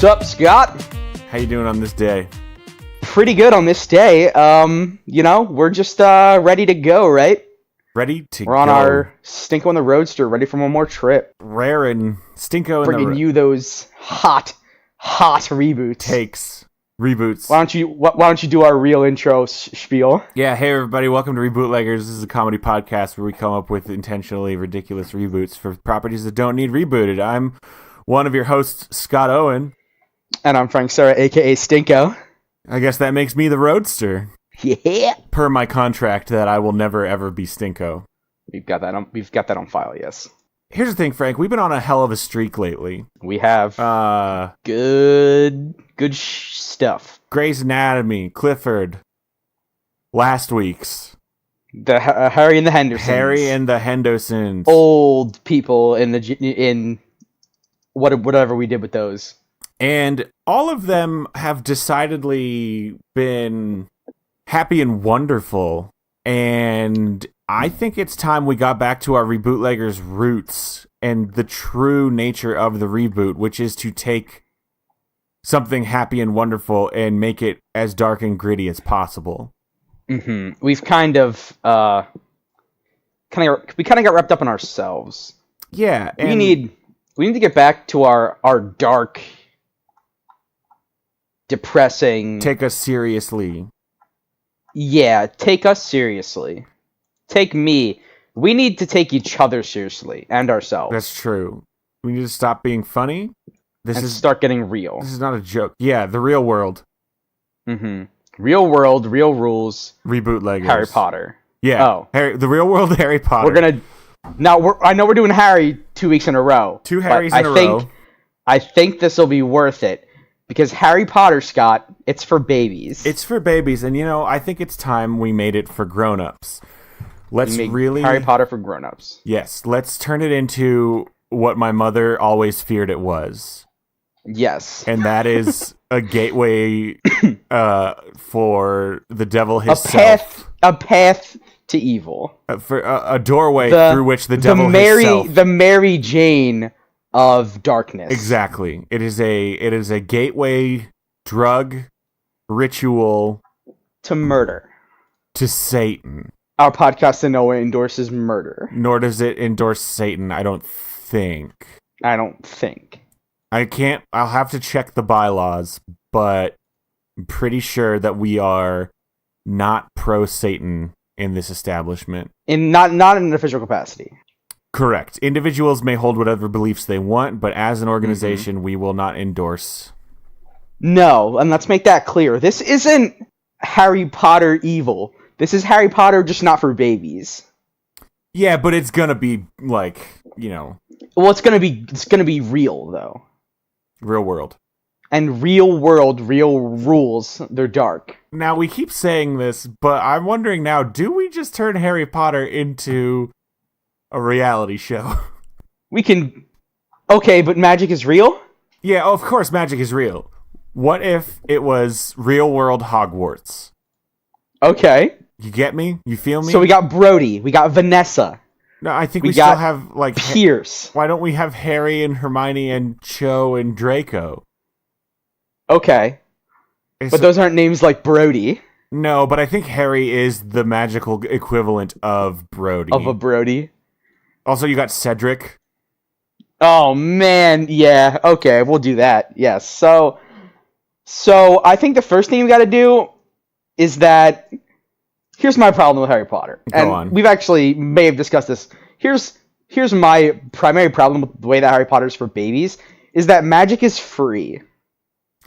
What's up, Scott? How you doing on this day? Pretty good on this day. We're just ready to go, right? Ready to We're on our Stinko on the Roadster, ready for one more trip. Rare and Stinko Bringing you those hot reboots. takes reboots. Why don't you do our real intro spiel? Yeah, hey everybody, welcome to Rebootleggers. This is a comedy podcast where we come up with intentionally ridiculous reboots for properties that don't need rebooted. I'm one of your hosts, Scott Owen. And I'm Frank Serra, aka Stinko. I guess that makes me the Roadster. Yeah. Per my contract that I will never ever be Stinko. We've got that on file, yes. Here's the thing, Frank. We've been on a hell of a streak lately. We have good stuff. Grey's Anatomy, Clifford, last week's. The Harry and the Hendersons. Harry and the Hendersons. Old people in whatever we did with those. And all of them have decidedly been happy and wonderful. And I think it's time we got back to our Rebootleggers roots and the true nature of the reboot, which is to take something happy and wonderful and make it as dark and gritty as possible. Mm-hmm. We've kind of got wrapped up in ourselves. Yeah. And we need to get back to our dark, depressing. Take us seriously. Yeah, take us seriously. Take me. We need to take each other seriously and ourselves. That's true. We need to stop being funny. Start getting real. This is not a joke. Yeah, the real world. Mm-hmm. Real world, real rules. Rebootleggers. Harry Potter. Yeah. Oh. The real world Harry Potter. I know we're doing Harry 2 weeks in a row. Two Harrys in a row. I think this will be worth it. Because Harry Potter, Scott, it's for babies. It's for babies, and I think it's time we made it for grown-ups. Let's really... Harry Potter for grown-ups. Yes, let's turn it into what my mother always feared it was. Yes. And that is a gateway for the devil himself. A path to evil. For a doorway through which the devil himself... The Mary Jane of darkness. Exactly. It is a gateway drug ritual to murder. To Satan. Our podcast in no way endorses murder. Nor does it endorse Satan, I don't think. I'll have to check the bylaws, but I'm pretty sure that we are not pro-Satan in this establishment. Not in an official capacity. Correct. Individuals may hold whatever beliefs they want, but as an organization, we will not endorse. No, and let's make that clear. This isn't Harry Potter evil. This is Harry Potter, just not for babies. Yeah, but it's gonna be Well, it's gonna be real though. Real world. And real world, real rules. They're dark. Now we keep saying this, but I'm wondering now: do we just turn Harry Potter into a reality show? We can... Okay, but magic is real? Yeah, of course magic is real. What if it was real-world Hogwarts? Okay. You get me? You feel me? So we got Brody. We got Vanessa. No, I think we still have, Pierce. Why don't we have Harry and Hermione and Cho and Draco? Okay. But those aren't names like Brody. No, but I think Harry is the magical equivalent of Brody. Of a Brody. Also, you got Cedric. Oh, man. Yeah. Okay, we'll do that. Yes. So I think the first thing we got to do is that... Here's my problem with Harry Potter. Go on. We've actually may have discussed this. Here's my primary problem with the way that Harry Potter is for babies, is that magic is free.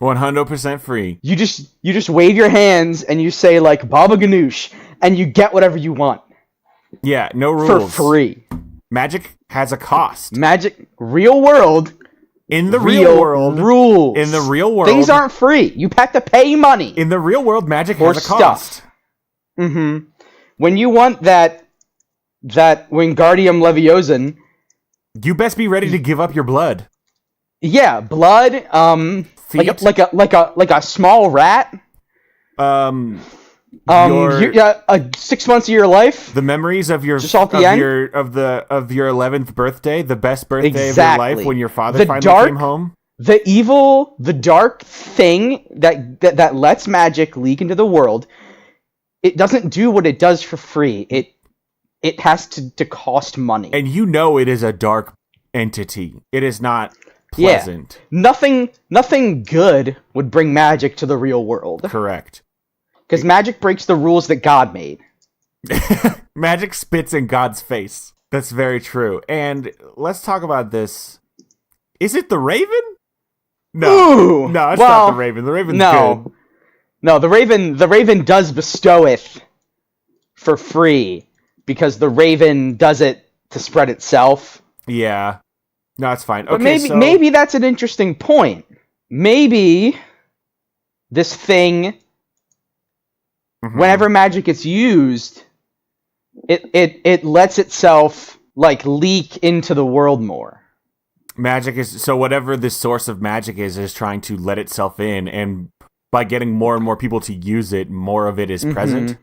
100% free. You just wave your hands and you say, like, Baba Ganoush, and you get whatever you want. Yeah, no rules. For free. Magic has a cost. Magic, real world. In the real world. Rules. In the real world. Things aren't free. You have to pay money. In the real world, magic has a cost. Stuff. Mm-hmm. When you want that Wingardium Leviosa... You best be ready to give up your blood. Yeah, blood, Feet? like a small rat. 6 months of your life. The memories of your just off the end? Of your 11th birthday, the best birthday of your life when your father finally came home. the dark thing that lets magic leak into the world, it doesn't do what it does for free. It has to cost money. And you know it is a dark entity. It is not pleasant. Yeah. Nothing good would bring magic to the real world. Correct. Because magic breaks the rules that God made. Magic spits in God's face. That's very true. And let's talk about this. Is it the Raven? No. Ooh, no, it's not the Raven. The Raven's good. No, the Raven does bestoweth for free because the Raven does it to spread itself. Yeah. No, it's fine. But okay, maybe that's an interesting point. Maybe this thing, whenever magic is used, it lets itself like leak into the world more. Magic is so whatever the source of magic is trying to let itself in, and by getting more and more people to use it, more of it is present.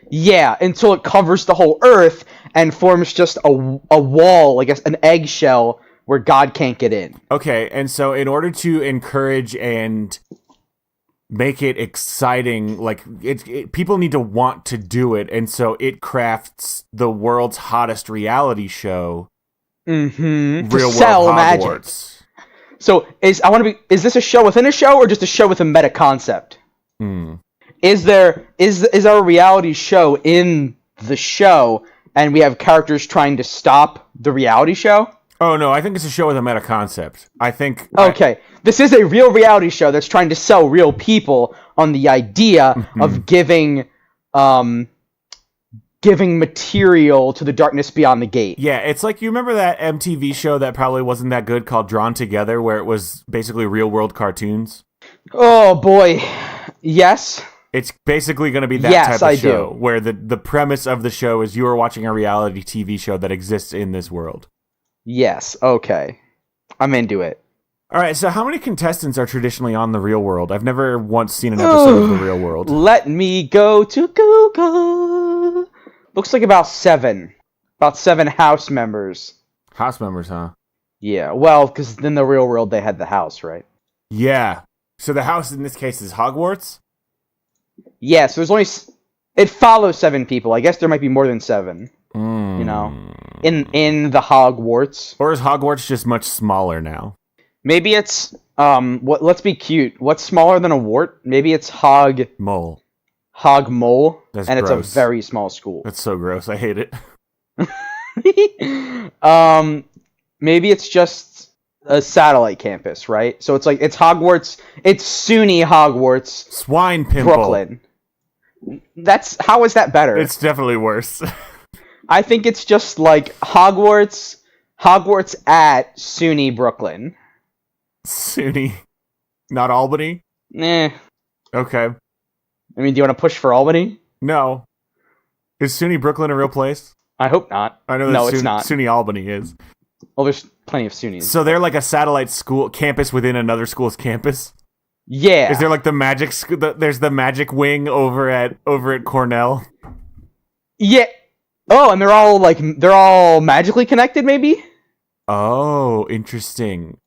Yeah, until it covers the whole earth and forms just a wall, like an eggshell where God can't get in. Okay, and so in order to encourage and make it exciting, like people need to want to do it, and so it crafts the world's hottest reality show. Mm-hmm. Real to sell World magic. Hogwarts. So is this a show within a show or just a show with a meta concept? Is our reality show in the show and we have characters trying to stop the reality show? Oh no, I think it's a show with a meta concept. I think okay. This is a real reality show that's trying to sell real people on the idea of giving material to the darkness beyond the gate. Yeah, it's like, you remember that MTV show that probably wasn't that good called Drawn Together, where it was basically real world cartoons? Oh boy. Yes. It's basically going to be that type of show, do. where the premise of the show is you are watching a reality TV show that exists in this world. Yes, okay. I'm into it. All right, so how many contestants are traditionally on The Real World? I've never once seen an episode of The Real World. Let me go to Google. Looks like about 7. About 7 house members. House members, huh? Yeah, well, because in The Real World they had the house, right? Yeah. So the house in this case is Hogwarts? Yeah, so there's only... It follows 7 people. I guess there might be more than 7. You know? In the Hogwarts. Or is Hogwarts just much smaller now? Maybe it's... let's be cute. What's smaller than a wart? Maybe it's Mole. Hogmole. That's and gross. It's a very small school. That's so gross. I hate it. Maybe it's just a satellite campus, right? So it's like, it's Hogwarts, it's SUNY Hogwarts. Swine pimple. Brooklyn. How is that better? It's definitely worse. I think it's just like Hogwarts at SUNY Brooklyn. SUNY. Not Albany? Okay. I mean, do you want to push for Albany? No. Is SUNY Brooklyn a real place? I hope not. I know that no, it's not. SUNY Albany is. Well, there's plenty of SUNYs. So they're like a satellite school campus within another school's campus? Yeah. Is there like the magic there's the magic wing over at Cornell? Yeah. Oh, and they're all magically connected, maybe? Oh, interesting.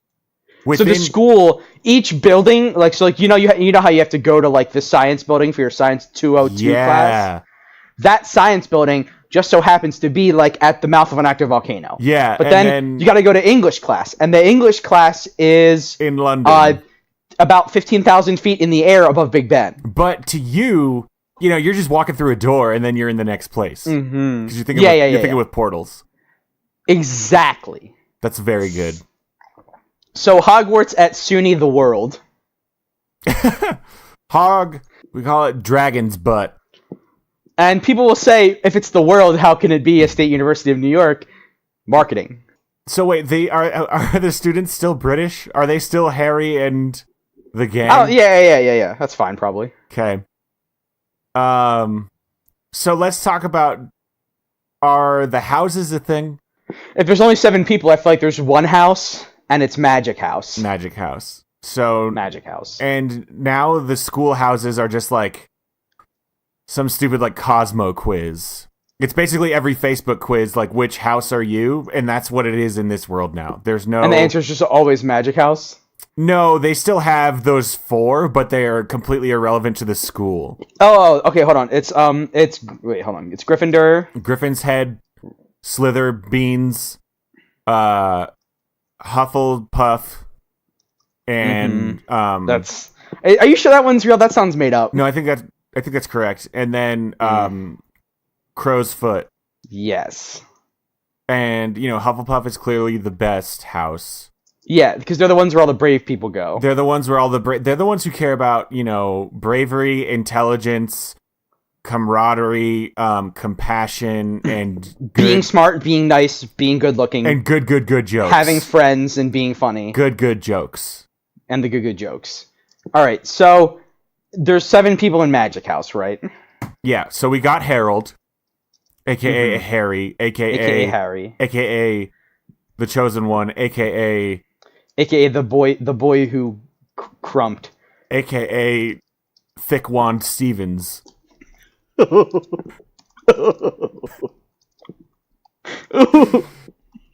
So the school, each building, you know how you have to go to like the science building for your science 202 class? That science building just so happens to be like at the mouth of an active volcano. Yeah. But then you got to go to English class, and the English class is in London. About 15,000 feet in the air above Big Ben. But to you, you're just walking through a door and then you're in the next place. Mm-hmm. Because you're thinking with portals. Exactly. That's very good. So Hogwarts at SUNY the world. We call it Dragon's Butt. And people will say, if it's the world, how can it be a State University of New York? Marketing. So wait, are the students still British? Are they still Harry and the gang? Oh, yeah. That's fine, probably. Okay. So let's talk about, are the houses a thing? If there's only 7 people, I feel like there's one house, and it's Magic House. Magic House. So Magic House. And now the school houses are just like some stupid like Cosmo quiz. It's basically every Facebook quiz, like, which house are you? And that's what it is in this world now. There's no... And the answer is just always Magic House? No, they still have those 4, but they are completely irrelevant to the school. Oh, okay, hold on. It's wait, hold on. It's Gryffindor. Griffin's Head, Slither, Beans, Hufflepuff, and that's... Are you sure that one's real? That sounds made up. No, I think that's correct. And then Crow's Foot. Yes. And, Hufflepuff is clearly the best house. Yeah, because they're the ones where all the brave people go. They're the ones where they're the ones who care about, bravery, intelligence, camaraderie, compassion, and being smart, being nice, being good looking. And good jokes. Having friends and being funny. Good jokes. And the good jokes. Alright, so there's 7 people in Magic House, right? Yeah, so we got Harold, a.k.a. Harry, a.k.a. Harry. A.k.a. the Chosen One, a.k.a. the boy who crumped. A.k.a. Thick Wand Stevens. And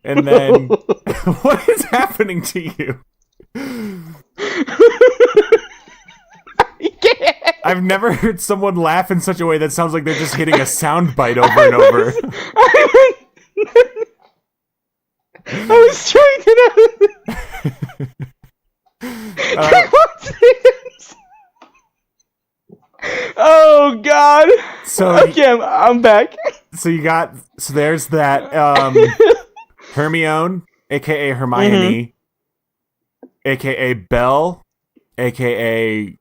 then, what is happening to you? I've never heard someone laugh in such a way that sounds like they're just hitting a sound bite over and over. I was trying to oh god. So okay, I'm back. So there's that Hermione, aka Hermione, aka Belle, aka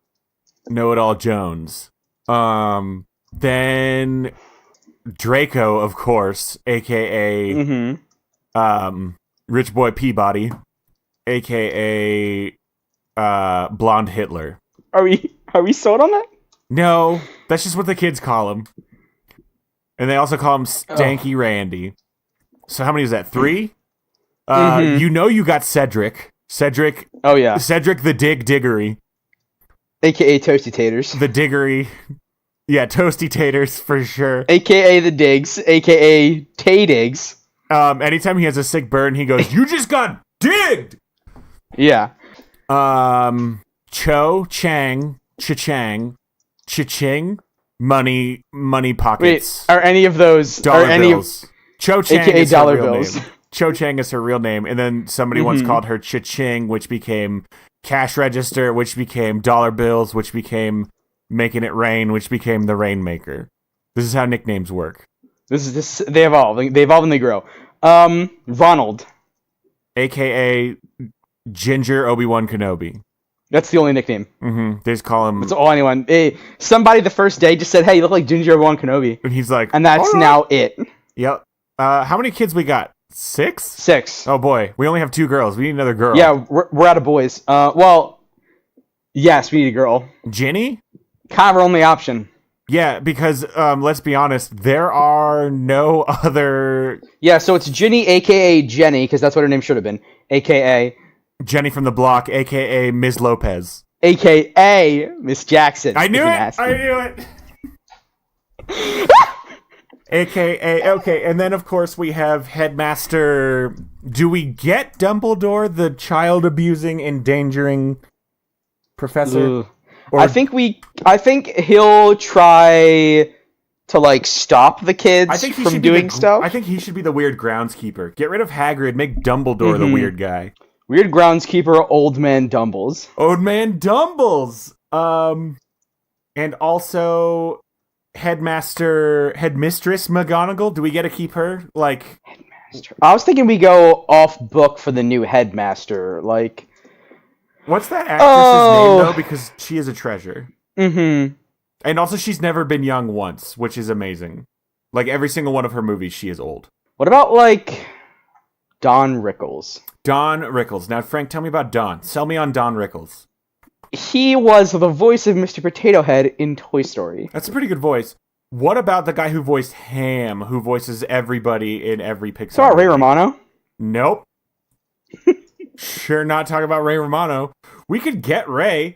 Know-It-All Jones. Then Draco, of course, aka Rich Boy Peabody, aka Blonde Hitler. Are we sold on that? No, that's just what the kids call him. And they also call him Stanky Randy. So how many is that? 3? You got Cedric. Cedric. Oh yeah. Cedric the Diggory. AKA Toasty Taters. The Diggory. Yeah, Toasty Taters for sure. AKA the Diggs. AKA Tay Diggs. Anytime he has a sick burn, he goes, "You just got digged!" Yeah. Cho Chang. Cha-chang. Cha-ching. Money pockets. Wait, are any of those dollar bills? Cho Chang AKA is dollar her real bills. Name. Cho Chang is her real name, and then somebody once called her Cha-ching, which became cash register, which became dollar bills, which became making it rain, which became the Rainmaker. This is how nicknames work. They evolve and they grow. Ronald, AKA Ginger Obi-Wan Kenobi. That's the only nickname. They just call him... That's all anyone... Hey, somebody the first day just said, "Hey, you look like Ginger Obi-Wan Kenobi." And he's like... And that's now it. Yep. How many kids we got? 6? 6. Oh boy, we only have 2 girls. We need another girl. Yeah, we're out of boys. Well, yes, we need a girl. Ginny? Kind of our only option. Yeah, because, let's be honest, there are no other... Yeah, so it's Ginny, a.k.a. Jenny, because that's what her name should have been. A.k.a. Jenny from the Block, a.k.a. Ms. Lopez. A.k.a. Miss Jackson. I knew it! A.k.a. Okay, and then, of course, we have Headmaster... Do we get Dumbledore, the child-abusing, endangering professor? Or... I think he'll try to, stop the kids from doing stuff. I think he should be the weird groundskeeper. Get rid of Hagrid, make Dumbledore the weird guy. Weird groundskeeper, Old Man Dumbles. Old Man Dumbles! And also... Headmistress McGonagall. Do we get to keep her? Headmaster. I was thinking we go off book for the new headmaster. What's that actress's name though? Because she is a treasure. And also, she's never been young once, which is amazing. Every single one of her movies, she is old. What about Don Rickles? Don Rickles. Now, Frank, tell me about Don. Sell me on Don Rickles. He was the voice of Mr. Potato Head in Toy Story. That's a pretty good voice. What about the guy who voiced Ham, who voices everybody in every Pixar It's about Ray Romano. Nope. Sure not talking about Ray Romano. We could get Ray.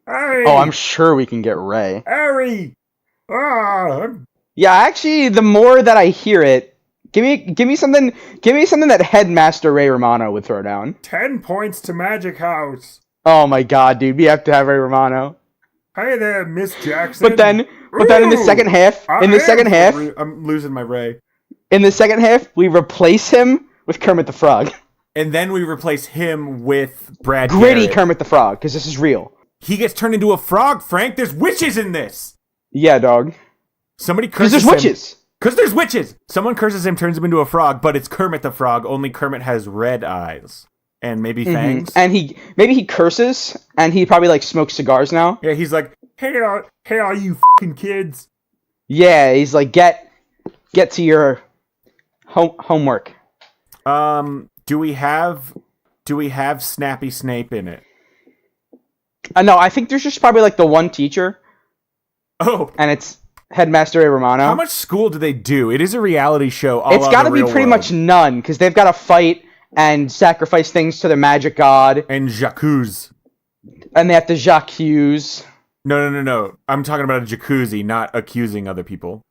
Harry! Oh, I'm sure we can get Ray. Harry! Yeah, actually, the more that I hear it, give me something that Headmaster Ray Romano would throw down. 10 points to Magic House. Oh my god, dude, we have to have Ray Romano. Hey there, Miss Jackson. But then in the second half, I'm losing my Ray. In the second half, we replace him with Kermit the Frog. And then we replace him with Brad Gritty Garrett. Kermit the Frog, because this is real. He gets turned into a frog, Frank. There's witches in this. Yeah, dog. Somebody curses him. Because there's witches. Because there's witches. Someone curses him, turns him into a frog, but it's Kermit the Frog. Only Kermit has red eyes. And maybe fangs. And maybe he curses, and he probably, like, smokes cigars now. Yeah, he's like, hey, all you fucking kids. Yeah, he's like, get to your homework. Do we have Snappy Snape in it? No, I think there's just probably, like, the one teacher. Oh. And it's Headmaster Ray Romano. How much school do they do? It is a reality show. It's got to be pretty much none, because they've got to fight and sacrifice things to the magic god. And Jacuzzi. And they have to Jacques. No. I'm talking about a jacuzzi, not accusing other people.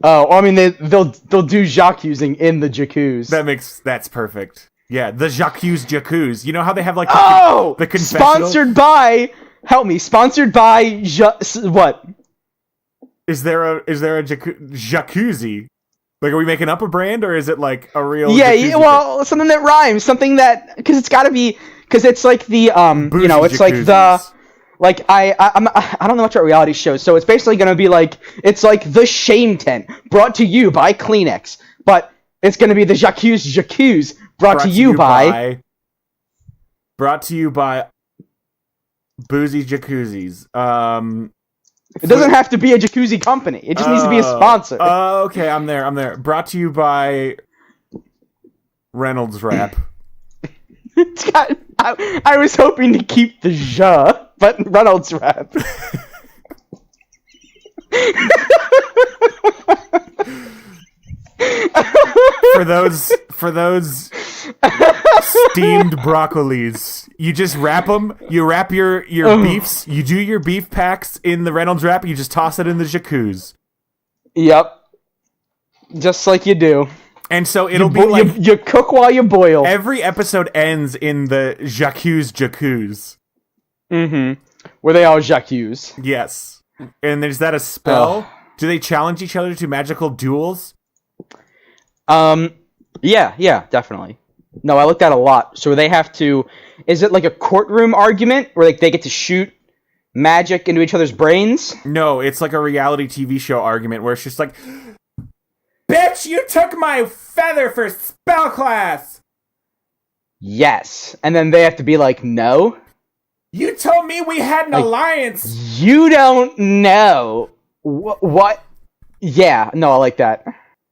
Oh, well, I mean, they'll do Jacques using in the jacuzzi. That's perfect. Yeah, the jacuzzi. You know how they have like the confessional? Sponsored by, help me, sponsored by what? Is there a jacuzzi? Like, are we making up a brand, or is it like a real? Yeah, well, something that rhymes, something that, because it's got to be, because it's like the Bougie you know, it's jacuzzis. like I don't know much about reality shows, so it's basically gonna be like, it's like the Shame Tent brought to you by Kleenex, but it's gonna be the jacuzzi brought to you by Boozy Jacuzzis. It doesn't have to be a jacuzzi company. It just needs to be a sponsor. Okay, I'm there. Brought to you by Reynolds Wrap. I was hoping to keep the ja, but Reynolds Wrap. For those steamed broccolis, you just wrap them. You wrap your beefs. You do your beef packs in the Reynolds Wrap. You just toss it in the jacuzzi. Yep, just like you do. And so it'll be like you cook while you boil. Every episode ends in the jacuzzi. Where they all jacuzzi. Yes. And is that a spell? Do they challenge each other to magical duels? Yeah, definitely. No, I looked at a lot. So they have to... Is it like a courtroom argument where like they get to shoot magic into each other's brains? No, it's like a reality TV show argument where it's just like, bitch, you took my feather for spell class! Yes. And then they have to be like, no? You told me we had an alliance! You don't know. What? Yeah, no, I like that.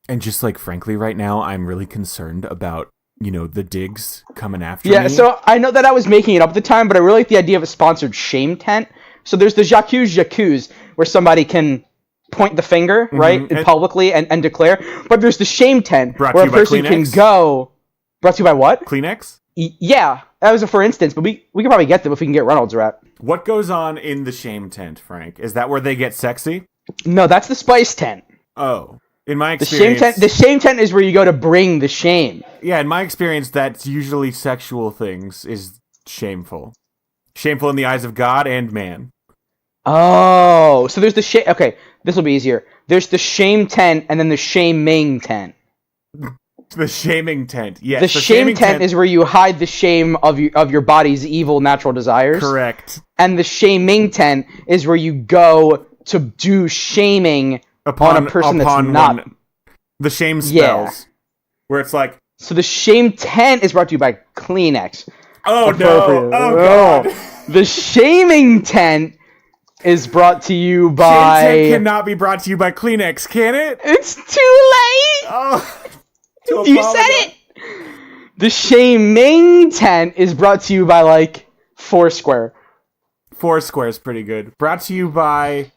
And just like, frankly, right now, I'm really concerned about, the digs coming after me. Yeah, so I know that I was making it up at the time, but I really like the idea of a sponsored shame tent. So there's the jacuzzi, where somebody can point the finger, right, publicly and declare. But there's the shame tent, where a person can go... Brought to you by what? Kleenex? Yeah, that was a for instance, but we could probably get them if we can get Reynolds Wrap. What goes on in the shame tent, Frank? Is that where they get sexy? No, that's the spice tent. Oh. In my experience... The shame tent is where you go to bring the shame. Yeah, in my experience, that's usually sexual things is shameful. Shameful in the eyes of God and man. Oh, so there's the shame... Okay, this will be easier. There's the shame tent and then the shaming tent. The shaming tent, yes. The shame tent is where you hide the shame of your body's evil natural desires. Correct. And the shaming tent is where you go to do shaming... on a person that's not... The shame spells. Yeah. Where it's like... So the shame tent is brought to you by Kleenex. Oh, no. Oh, God. The shaming tent is brought to you by... Shame tent cannot be brought to you by Kleenex, can it? It's too late! Oh, you said it! The shaming tent is brought to you by, like, Foursquare. Foursquare is pretty good. Brought to you by...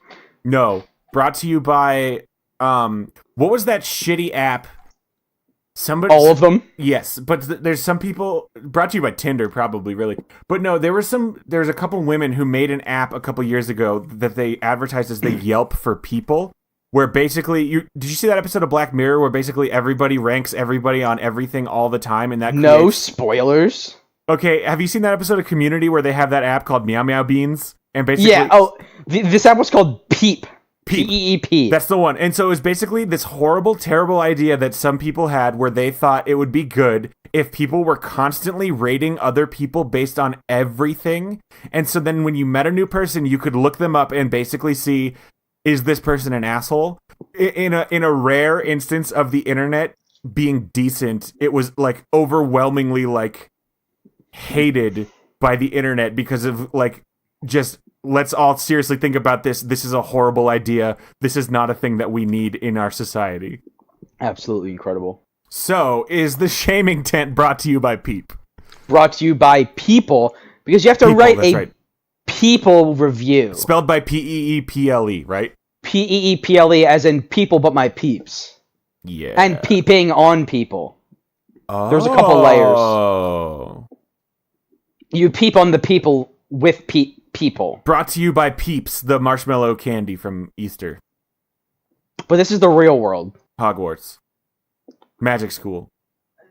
No. Brought to you by, what was that shitty app? All of them? Yes, but there's some people, brought to you by Tinder, probably, really. But no, there's a couple women who made an app a couple years ago that they advertised as the Yelp for people. where basically did you see that episode of Black Mirror where basically everybody ranks everybody on everything all the time, and that No creates... spoilers. Okay, have you seen that episode of Community where they have that app called Meow Meow Beans? And basically, Yeah. Oh, this app was called Peep. Peep. That's the one. And so it was basically this horrible, terrible idea that some people had where they thought it would be good if people were constantly rating other people based on everything. And so then when you met a new person, you could look them up and basically see, is this person an asshole? In a rare instance of the internet being decent, it was like overwhelmingly like hated by the internet because of like just let's all seriously think about this. This is a horrible idea. This is not a thing that we need in our society. Absolutely incredible. So, is the shaming tent brought to you by Peep? Brought to you by People, because you have to write a People review. Spelled by Peeple, right? Peeple, as in people but my peeps. Yeah. And peeping on people. Oh. There's a couple layers. You peep on the people with people. Brought to you by Peeps, the marshmallow candy from Easter. But this is the real world. Hogwarts. Magic school.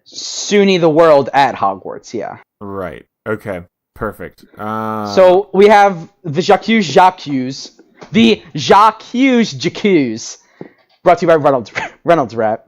SUNY the world at Hogwarts, yeah. Right. Okay. Perfect. So we have the Jacques. The Jacques, brought to you by Reynolds Wrap.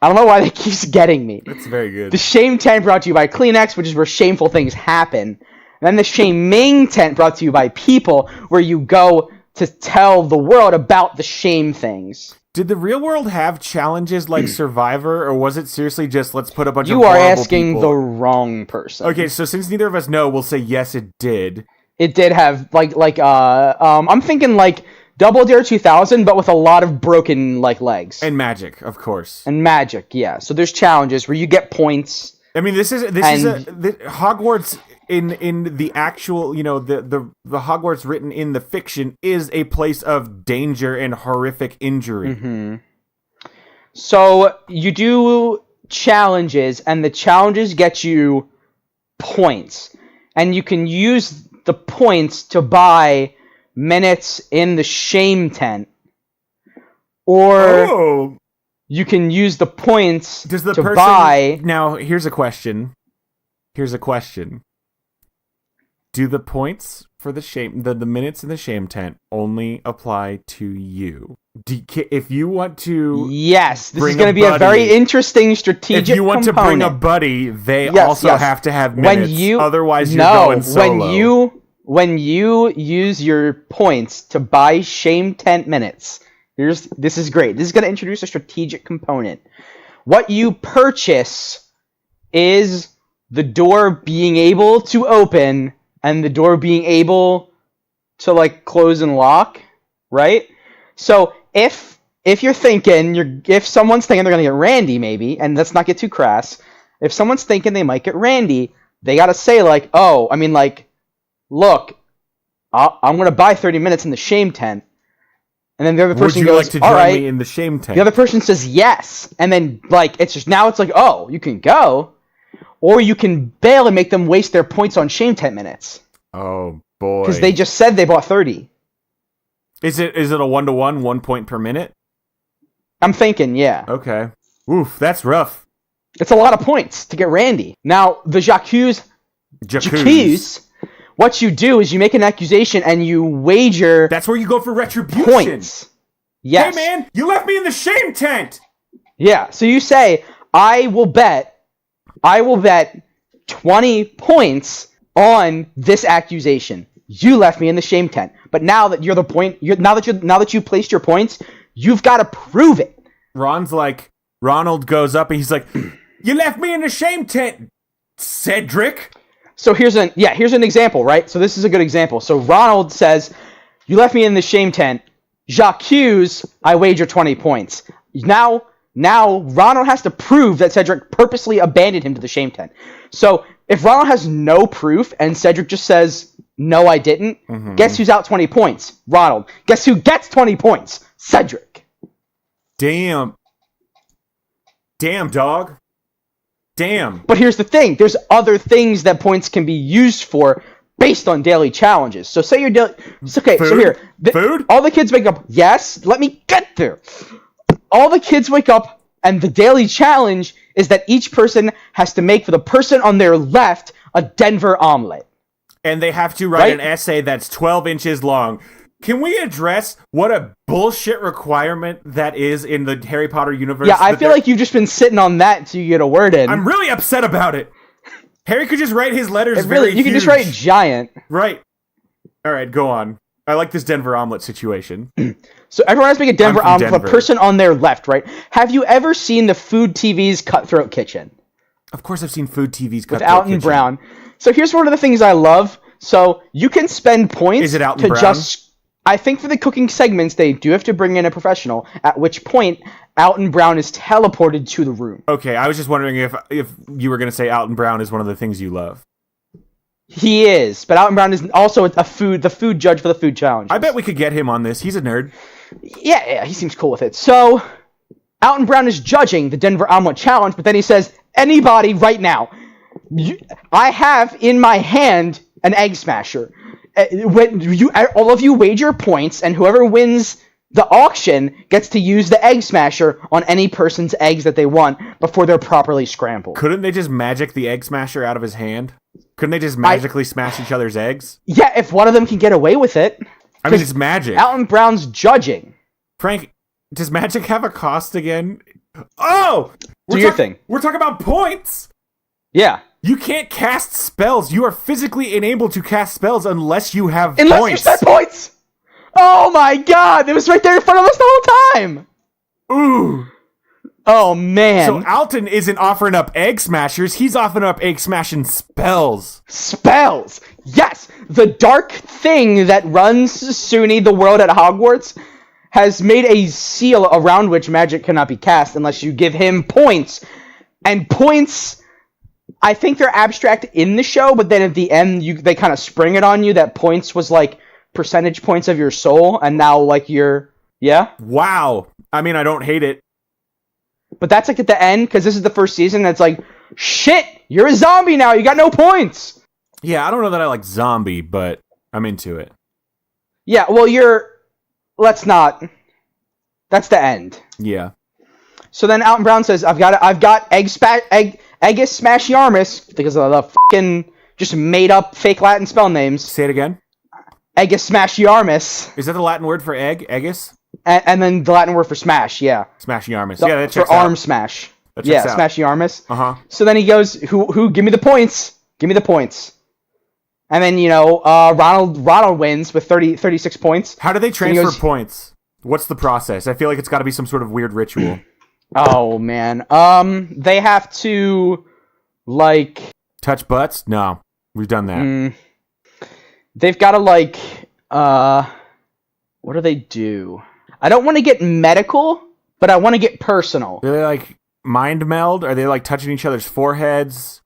I don't know why that keeps getting me. That's very good. The Shame Tent brought to you by Kleenex, which is where shameful things happen. And then the Shaming Tent brought to you by People, where you go to tell the world about the shame things. Did the real world have challenges like Survivor, or was it seriously just let's put a bunch of You are horrible asking people? the wrong person. Okay, so since neither of us know, we'll say yes, it did. It did have I'm thinking like Double Dare 2000, but with a lot of broken like legs And magic, of course. and magic. Yeah, so there's challenges where you get points. I mean, this is Hogwarts in the actual, the Hogwarts written in the fiction is a place of danger and horrific injury. Mm-hmm. So you do challenges, and the challenges get you points, and you can use the points to buy minutes in the Shame Tent, or you can use the points to buy. Now, here's a question. Do the points for the minutes in the Shame Tent only apply to you? If you want to, yes, this is going to be a very interesting strategic. If you want component. to bring a buddy, they also have to have minutes. Otherwise, you're going solo. When you use your points to buy Shame Tent minutes, this is great. This is going to introduce a strategic component. What you purchase is the door being able to open and the door being able to like close and lock, right? So if you're thinking if someone's thinking they're gonna get Randy, maybe, and let's not get too crass. If someone's thinking they might get Randy, they gotta say like, look, I'm gonna buy 30 minutes in the Shame Tent, and then the other person goes, like to join me in the Shame Tent? The other person says yes, and then it's like, oh, you can go. Or you can bail and make them waste their points on Shame Tent minutes. Oh, boy. Because they just said they bought 30. Is it a 1-to-1, 1 point per minute? I'm thinking, yeah. Okay. Oof, that's rough. It's a lot of points to get Randy. Now, the Jacques, what you do is you make an accusation and you wager. That's where you go for retribution. Points. Yes. Hey, man, you left me in the Shame Tent! Yeah, so you say, I will bet 20 points on this accusation. You left me in the Shame Tent. But now that now that you placed your points, you've got to prove it. Ronald goes up and he's like, you left me in the Shame Tent, Cedric. So here's an example, right? So this is a good example. So Ronald says, you left me in the Shame Tent. Jacques, I wager 20 points. Now, Ronald has to prove that Cedric purposely abandoned him to the Shame Tent. So, if Ronald has no proof and Cedric just says, no, I didn't, guess who's out 20 points? Ronald. Guess who gets 20 points? Cedric. Damn, dog. Damn. But here's the thing. There's other things that points can be used for based on daily challenges. So say you're okay. Food? So here, Food? all the kids wake up. Yes, let me get there. All the kids wake up, and the daily challenge is that each person has to make for the person on their left a Denver omelet. And they have to write an essay that's 12 inches long. Can we address what a bullshit requirement that is in the Harry Potter universe? Yeah, I feel like you've just been sitting on that until you get a word in. I'm really upset about it. Harry could just write his letters very You can just write giant. Right. All right, go on. I like this Denver omelet situation. So everyone has to make a Denver omelet with a person on their left, right? Have you ever seen the Food TV's Cutthroat Kitchen? Of course I've seen Food TV's Cutthroat Kitchen. With Alton Kitchen. Brown. So here's one of the things I love. So you can spend points Is it Alton to Brown? just... I think for the cooking segments, they do have to bring in a professional, at which point Alton Brown is teleported to the room. Okay, I was just wondering if you were going to say Alton Brown is one of the things you love. He is, but Alton Brown is also the food judge for the food challenge. I bet we could get him on this. He's a nerd. Yeah, he seems cool with it. So, Alton Brown is judging the Denver Omelet Challenge, but then he says, anybody right now, I have in my hand an egg smasher. All of you wager points, and whoever wins the auction gets to use the egg smasher on any person's eggs that they want before they're properly scrambled. Couldn't they just magic the egg smasher out of his hand? Couldn't they just magically smash each other's eggs? Yeah, if one of them can get away with it. I mean, it's magic. Alton Brown's judging. Frank, does magic have a cost again? Oh! Do your thing. We're talking about points! Yeah. You can't cast spells. You are physically unable to cast spells unless you have points. Unless you spend points! Oh my god! It was right there in front of us the whole time! Ooh. Oh man. So Alton isn't offering up egg smashers, he's offering up egg smashing spells. Spells! Yes! The dark thing that runs SUNY, the world at Hogwarts, has made a seal around which magic cannot be cast unless you give him points. And points, I think they're abstract in the show, but then at the end they kind of spring it on you that points was like percentage points of your soul, and now like you're... Yeah? Wow. I mean, I don't hate it. But that's like at the end, because this is the first season, that's like, shit, you're a zombie now, you got no points! Yeah, I don't know that I like zombie, but I'm into it. Yeah, well, let's not. That's the end. Yeah. So then Alton Brown says, I've got Eggus Smashiarmus, because of the fucking just made up fake Latin spell names. Say it again. Eggus Smashiarmus. Is that the Latin word for egg? Eggus? And then the Latin word for smash, yeah. Smashiarmus. Yeah, that checks for out. arm smash. That checks Yeah, out. Smashiarmus. Uh-huh. So then he goes, who, give me the points. Give me the points. And then, Ronald wins with 36 points. How do they transfer points? What's the process? I feel like it's got to be some sort of weird ritual. Oh, man. They have to, like... Touch butts? No. We've done that. They've got to, like, what do they do? I don't want to get medical, but I want to get personal. Do they, like, mind meld? Are they, like, touching each other's foreheads?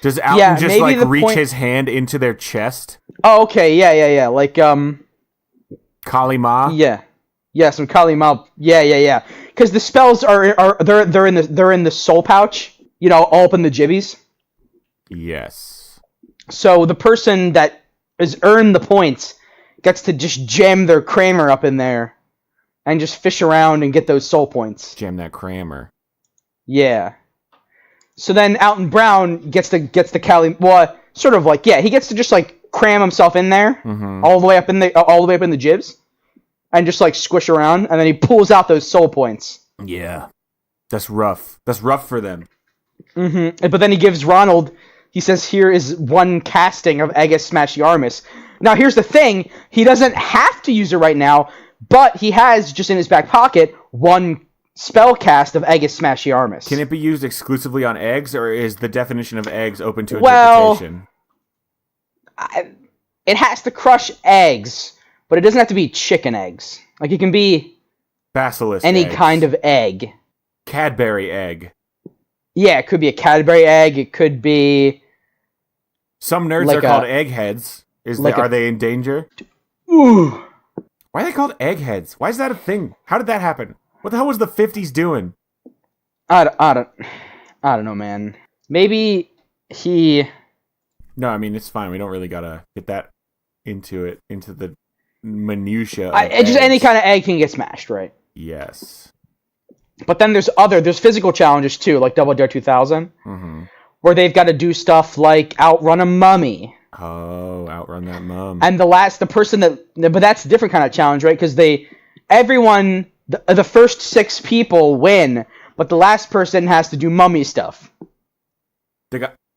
Does Alton just, like, reach his hand into their chest? Oh, okay. Yeah. Like, Kali Ma? Yeah. Yeah, some Kali Ma. Yeah. Because the spells they're in the soul pouch, all up in the jibbies. Yes. So the person that has earned the points gets to just jam their Kramer up in there and just fish around and get those soul points. Jam that Kramer. Yeah. So then Alton Brown gets the Kali, well, sort of like, yeah, he gets to just like cram himself in there, all the way up in the jibs, and just like squish around, and then he pulls out those soul points. Yeah, that's rough. That's rough for them. But then he gives Ronald. He says, "Here is one casting of Eggus Smashiarmus." Now, here's the thing: he doesn't have to use it right now, but he has just in his back pocket one spell cast of Eggus Smashiarmus. Can it be used exclusively on eggs, or is the definition of eggs open to interpretation? Well, it has to crush eggs, but it doesn't have to be chicken eggs. Like, it can be basilisk any eggs. kind of egg. Cadbury egg. Yeah, it could be a Cadbury egg. It could be... Some nerds are called eggheads. Are they in danger? Ooh. Why are they called eggheads? Why is that a thing? How did that happen? What the hell was the 50s doing? I don't know, man. Maybe he... No, I mean it's fine. We don't really gotta get that into the minutia. Just any kind of egg can get smashed, right? Yes. But then there's physical challenges too, like Double Dare 2000, where they've got to do stuff like outrun a mummy. Oh, outrun that mum. And but that's a different kind of challenge, right? Because the first 6 people win, but the last person has to do mummy stuff.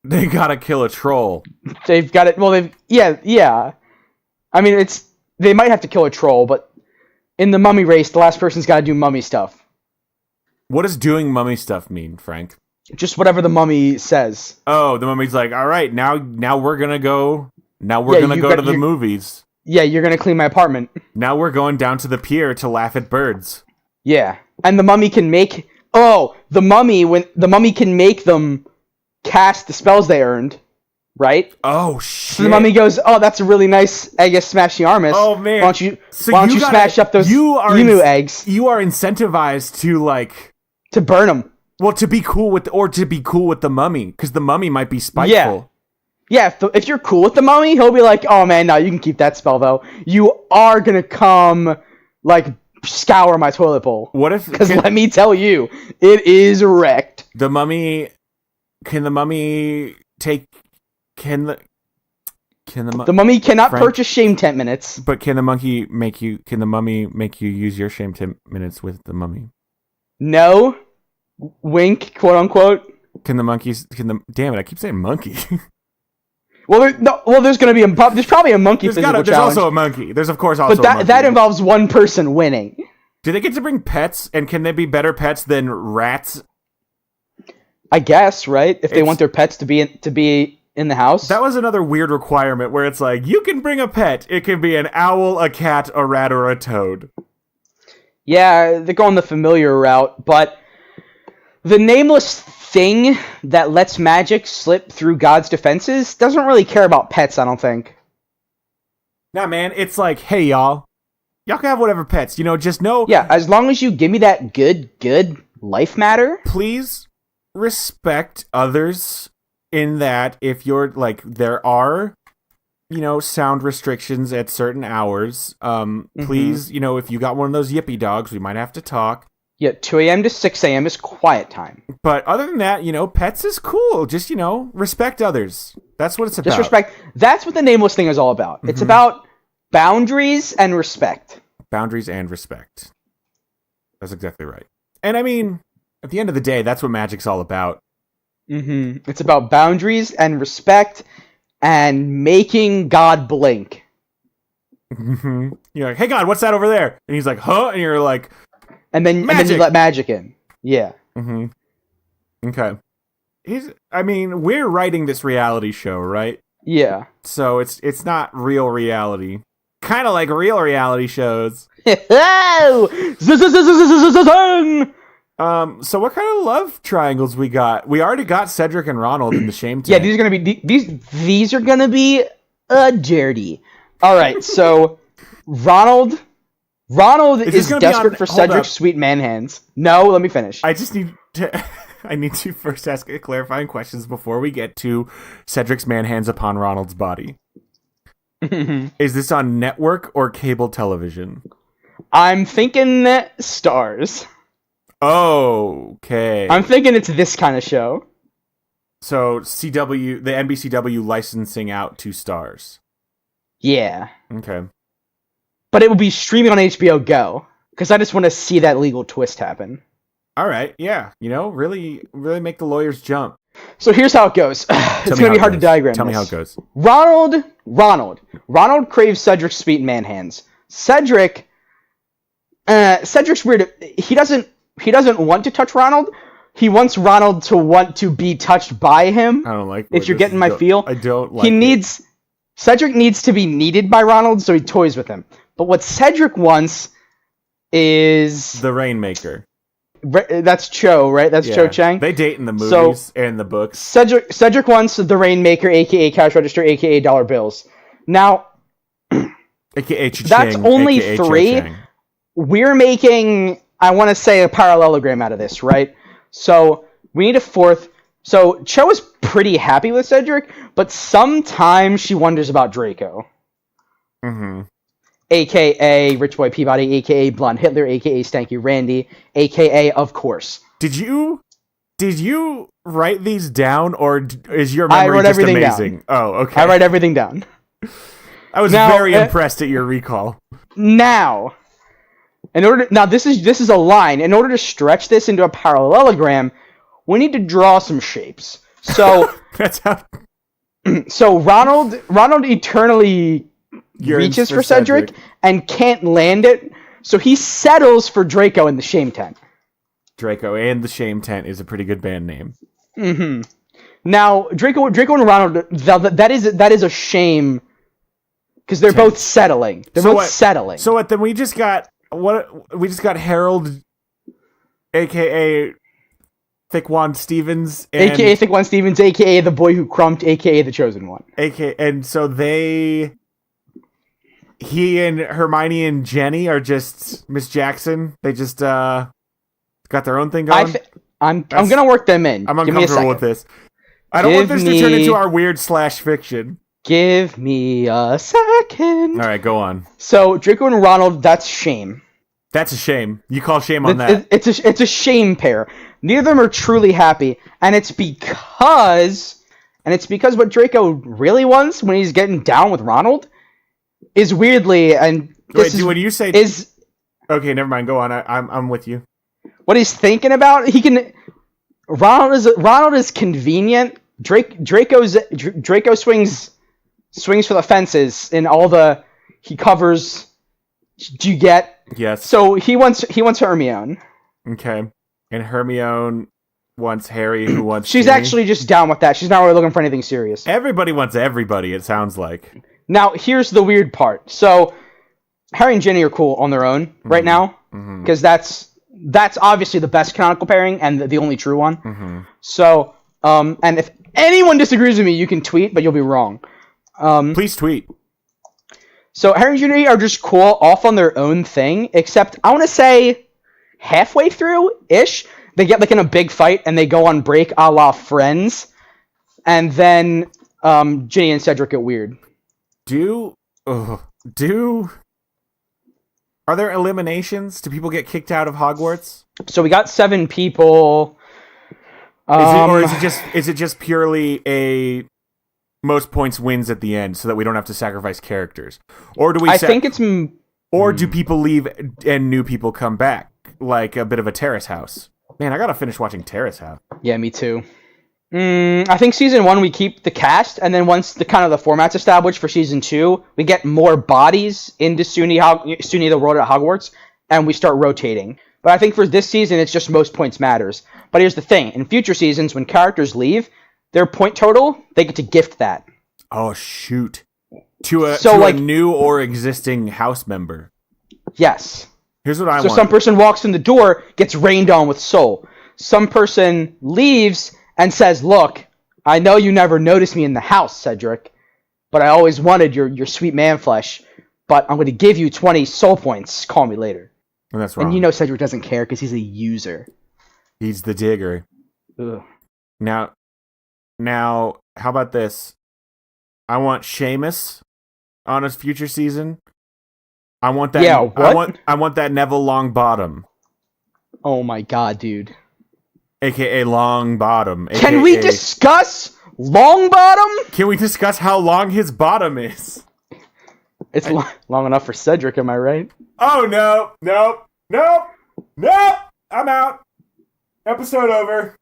They gotta kill a troll. They've got it. Well, yeah. I mean, they might have to kill a troll, but in the mummy race, the last person's got to do mummy stuff. What does doing mummy stuff mean, Frank? Just whatever the mummy says. Oh, the mummy's like, all right, now we're gonna go. Now we're gonna go to the movies. Yeah, you're gonna clean my apartment. Now we're going down to the pier to laugh at birds. Yeah, and the mummy can make. Oh, the mummy can make them cast the spells they earned, right? Oh shit! So the mummy goes, "Oh, that's a really nice egg of smashy armus. Oh man, why don't you smash up those emu eggs? You are incentivized to burn them. Well, to be cool with the mummy, because the mummy might be spiteful. Yeah. If you're cool with the mummy, he'll be like, "Oh man, no, you can keep that spell though. You are gonna come scour my toilet bowl. What if? Because let me tell you, it is wrecked. The mummy. Can the mummy take? The mummy cannot purchase shame 10 minutes. But can the mummy make you use your shame 10 minutes with the mummy? No. Wink, quote unquote. Damn it, I keep saying monkey. There's gonna be there's probably a monkey physical challenge. There's also a monkey. There's of course also but a monkey. That involves one person winning. Do they get to bring pets, and can they be better pets than rats? I guess, right? If they want their pets to be in the house. That was another weird requirement where it's like, you can bring a pet. It can be an owl, a cat, a rat, or a toad. Yeah, they're going the familiar route, but the nameless thing that lets magic slip through God's defenses doesn't really care about pets, I don't think. Nah, man, it's like, hey, y'all can have whatever pets, just know. Yeah, as long as you give me that good life matter. Please respect others in that if you're, there are, sound restrictions at certain hours. Please, if you got one of those yippy dogs, we might have to talk. Yeah, 2 a.m. to 6 a.m. is quiet time. But other than that, pets is cool. Just, respect others. That's what it's about. Just respect. That's what the nameless thing is all about. It's about boundaries and respect. Boundaries and respect. That's exactly right. And I mean, at the end of the day, that's what magic's all about. It's about boundaries and respect and making God blink. You're like, hey God, what's that over there? And he's like, huh? And you're like, and then you let magic in. Yeah. Okay. We're writing this reality show, right? Yeah. So it's not real reality. Kind of like real reality shows. So what kind of love triangles we got? We already got Cedric and Ronald in the shame tank. Yeah, these are gonna be dirty. All right, so Ronald is desperate for Cedric's sweet man hands. No, let me finish. I need to first ask clarifying questions before we get to Cedric's man hands upon Ronald's body. Is this on network or cable television? I'm thinking Stars. Okay. I'm thinking it's this kind of show. So CW, the NBCW licensing out to Stars. Yeah. Okay. But it will be streaming on HBO Go, because I just want to see that legal twist happen. All right, yeah. Really make the lawyers jump. So here's how it goes. It's going to be hard to diagram. Tell me how it goes. Ronald craves Cedric's sweet man hands. Cedric's weird. He doesn't want to touch Ronald. He wants Ronald to want to be touched by him. I don't like. If you're getting my feel, I don't like. Cedric needs to be needed by Ronald, so he toys with him. But what Cedric wants is the Rainmaker. That's Cho, right? That's Cho Chang. They date in the movies and the books. Cedric wants the Rainmaker, aka cash register, aka dollar bills. Now, aka that's only AKA 3. We're making, I want to say, a parallelogram out of this, right? So we need a 4th. So Cho is pretty happy with Cedric, but sometimes she wonders about Draco. Mm-hmm. AKA Rich Boy Peabody, AKA Blonde Hitler, AKA Stanky Randy, AKA, of course. Did you write these down, or is your I memory wrote just everything amazing? down. Oh, okay. I write everything down. I was very impressed at your recall. Now, this is a line. In order to stretch this into a parallelogram, we need to draw some shapes. So That's how so Ronald eternally reaches for Cedric and can't land it, so he settles for Draco in the shame tent. Draco and the Shame Tent is a pretty good band name. Mm-hmm. Now, Draco and Ronald, that is a shame, because they're both settling. Settling. So what? Then we just got Harold, aka Thickwand Stevens, and AKA Thickwand Stevens, AKA the boy who crumped, AKA the chosen one. and so he and Hermione and Jenny are just Miss Jackson. They just got their own thing going. I'm gonna work them in. I'm uncomfortable with this. I don't want this to turn into our weird /fiction. Give me a second. All right, go on. So Draco and Ronald, that's shame. That's a shame. You call shame on that. It's a shame pair. Neither of them are truly happy, and it's because what Draco really wants when he's getting down with Ronald is weirdly when you say okay, never mind. Go on. I'm with you. What he's thinking about, Ronald is convenient. Draco swings for the fences in all he covers. Do you get? Yes. So he wants Hermione. Okay. And Hermione wants Harry, who wants She's Ginny. actually just down with that. She's not really looking for anything serious. Everybody wants everybody, it sounds like. Now, here's the weird part. So, Harry and Ginny are cool on their own right now, because that's obviously the best canonical pairing and the only true one. Mm-hmm. So, and if anyone disagrees with me, you can tweet, but you'll be wrong. Please tweet. So, Harry and Ginny are just cool off on their own thing, except I want to say halfway through-ish, they get like in a big fight and they go on break a la Friends, and then Ginny and Cedric get weird. Are there eliminations? Do people get kicked out of Hogwarts? So we got 7 people. Is it just purely a most points wins at the end, so that we don't have to sacrifice characters? Or do we? Or do people leave and new people come back, like a bit of a Terrace House? Man, I gotta finish watching Terrace House. Yeah, me too. I think season 1 we keep the cast, and then once the format's established for season 2, we get more bodies into SUNY the World at Hogwarts, and we start rotating. But I think for this season, it's just most points matters. But here's the thing: in future seasons, when characters leave, their point total, they get to gift that. Oh shoot! To a new or existing house member. Yes. Here's what I want. So some person walks in the door, gets rained on with soul. Some person leaves and says, "Look, I know you never noticed me in the house, Cedric, but I always wanted your sweet man flesh. But I'm going to give you 20 soul points. Call me later." And that's wrong. And you know Cedric doesn't care because he's a user. He's the digger. Ugh. Now, how about this? I want Seamus on a future season. I want that. Yeah, what? I want that Neville Longbottom. Oh my god, dude. AKA Longbottom. Can we discuss Longbottom? Can we discuss how long his bottom is? It's long enough for Cedric, am I right? Oh, no. I'm out. Episode over.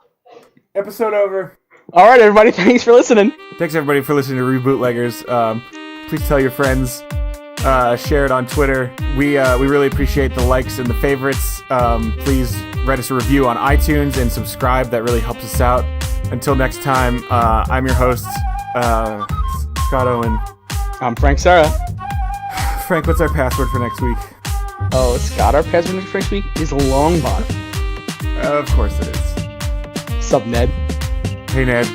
All right, everybody. Thanks for listening. Thanks, everybody, for listening to Rebootleggers. Please tell your friends. Share it on Twitter. We really appreciate the likes and the favorites. Please write us a review on iTunes and subscribe. That really helps us out. Until next time, I'm your host, Scott Owen. I'm Frank Sarah. Frank, what's our password for next week? Oh, Scott, our password for next week is Longbottom. Of course it is. Sup, Ned? Hey, Ned.